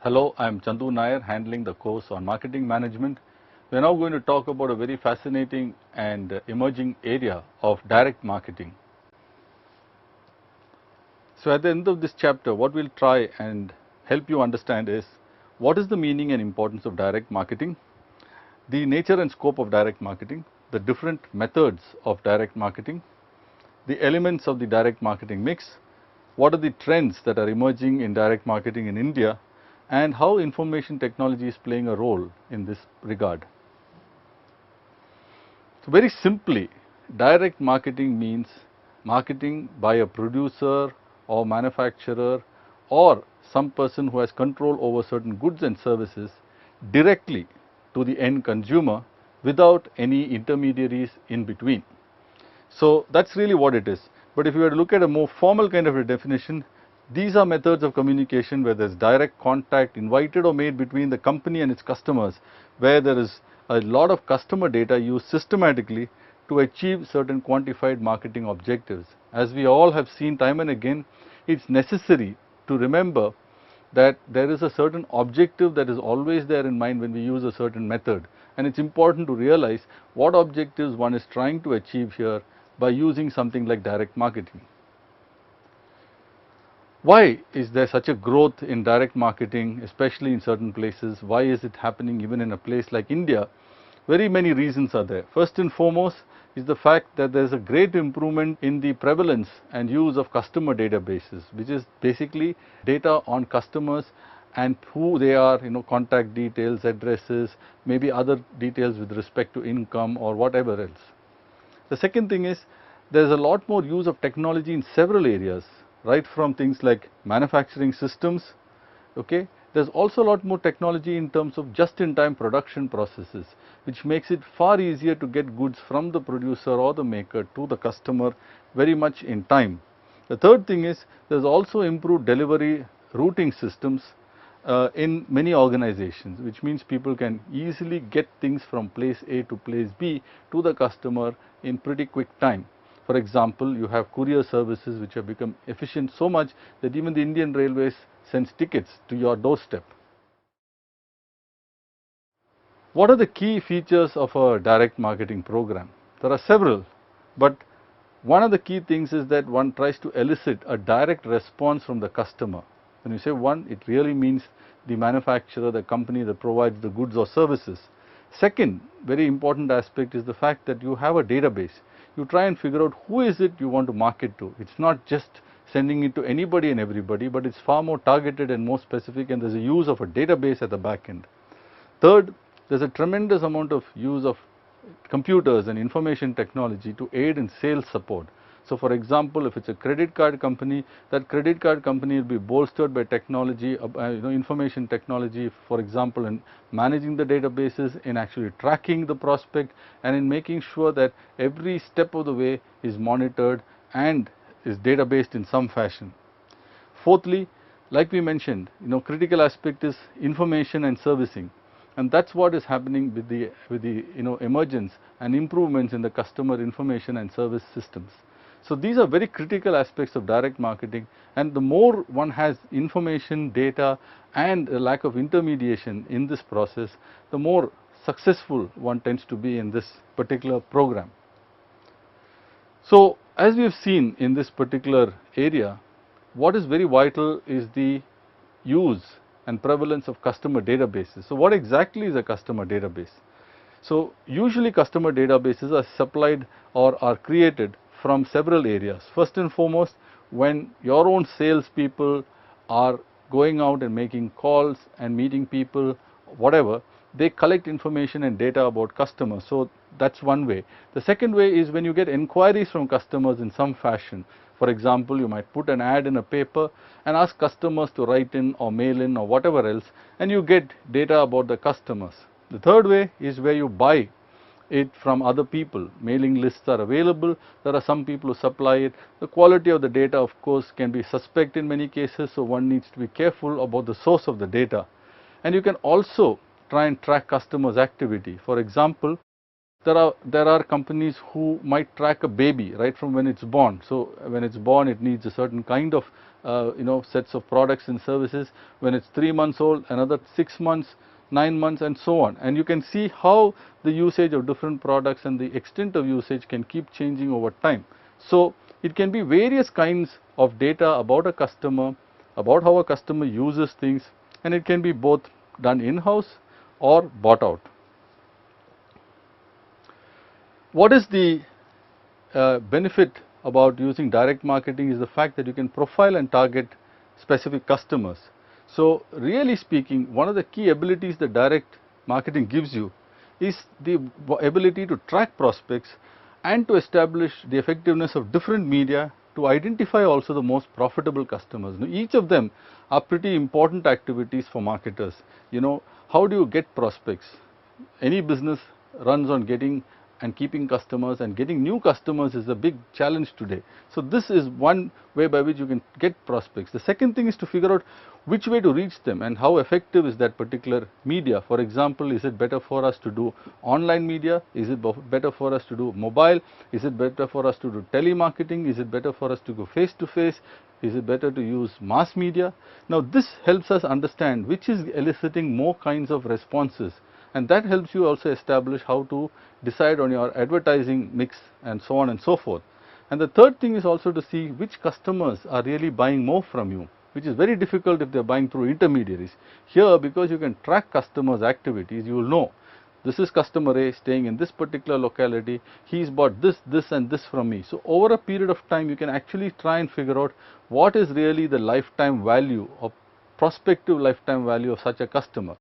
Hello, I am Chandu Nair, handling the course on marketing management. We are now going to talk about a very fascinating and emerging area of direct marketing. So at the end of this chapter, what we'll try and help you understand is what is the meaning and importance of direct marketing, the nature and scope of direct marketing, the different methods of direct marketing, the elements of the direct marketing mix, what are the trends that are emerging in direct marketing in India, and how information technology is playing a role in this regard. So very simply, direct marketing means marketing by a producer or manufacturer or some person who has control over certain goods and services directly to the end consumer without any intermediaries in between. So that's really what it is. But if you were to look at a more formal kind of a definition, these are methods of communication where there's direct contact invited or made between the company and its customers, where there is a lot of customer data used systematically to achieve certain quantified marketing objectives. As we all have seen time and again, it's necessary to remember that there is a certain objective that is always there in mind when we use a certain method, and it's important to realize what objectives one is trying to achieve here by using something like direct marketing. Why is there such a growth in direct marketing, especially in certain places? Why is it happening even in a place like India? Very many reasons are there. First and foremost is the fact that there is a great improvement in the prevalence and use of customer databases, which is basically data on customers and who they are, contact details, addresses, maybe other details with respect to income or whatever else. The second thing is there is a lot more use of technology in several areas, right from things like manufacturing systems. Okay, there's also a lot more technology in terms of just-in-time production processes, which makes it far easier to get goods from the producer or the maker to the customer very much in time. The third thing is there's also improved delivery routing systems in many organizations, which means people can easily get things from place A to place B to the customer in pretty quick time. For example, you have courier services which have become efficient so much that even the Indian Railways sends tickets to your doorstep. What are the key features of a direct marketing program? There are several, but one of the key things is that one tries to elicit a direct response from the customer. When you say one, it really means the manufacturer, the company that provides the goods or services. Second, very important aspect is the fact that you have a database. You try and figure out who is it you want to market to. It's not just sending it to anybody and everybody, but it's far more targeted and more specific, and there's a use of a database at the back end. Third, there's a tremendous amount of use of computers and information technology to aid in sales support. So for example, if it's a credit card company, that credit card company will be bolstered by technology, information technology, for example, in managing the databases, in actually tracking the prospect, and in making sure that every step of the way is monitored and is databased in some fashion. Fourthly, like we mentioned, critical aspect is information and servicing. And that's what is happening with the emergence and improvements in the customer information and service systems. So these are very critical aspects of direct marketing, and the more one has information, data, and a lack of intermediation in this process, the more successful one tends to be in this particular program. So as we have seen in this particular area, what is very vital is the use and prevalence of customer databases. So what exactly is a customer database? So usually customer databases are supplied or are created from several areas. First and foremost, when your own salespeople are going out and making calls and meeting people, whatever, they collect information and data about customers. So that's one way. The second way is when you get inquiries from customers in some fashion. For example, you might put an ad in a paper and ask customers to write in or mail in or whatever else, and you get data about the customers. The third way is where you buy it from other people. Mailing lists are available. There are some people who supply it. The quality of the data, of course, can be suspect in many cases, so one needs to be careful about the source of the data. And you can also try and track customers' activity. For example, there are companies who might track a baby right from when it's born. So when it's born, it needs a certain kind of sets of products and services. When it's 3 months old, another 6 months, 9 months, and so on. And you can see how the usage of different products and the extent of usage can keep changing over time. So it can be various kinds of data about a customer, about how a customer uses things, and it can be both done in-house or bought out. What is the benefit about using direct marketing is the fact that you can profile and target specific customers. So really speaking, one of the key abilities that direct marketing gives you is the ability to track prospects and to establish the effectiveness of different media to identify also the most profitable customers. Now, each of them are pretty important activities for marketers. How do you get prospects? Any business runs on getting and keeping customers, and getting new customers is a big challenge today. So this is one way by which you can get prospects. The second thing is to figure out which way to reach them and how effective is that particular media. For example, is it better for us to do online media? Is it better for us to do mobile? Is it better for us to do telemarketing? Is it better for us to go face to face? Is it better to use mass media? Now this helps us understand which is eliciting more kinds of responses, and that helps you also establish how to decide on your advertising mix and so on and so forth. And the third thing is also to see which customers are really buying more from you, which is very difficult if they are buying through intermediaries. Here, because you can track customers' activities, you will know this is customer A staying in this particular locality, he's bought this, this and this from me. So over a period of time, you can actually try and figure out what is really the lifetime value or prospective lifetime value of such a customer.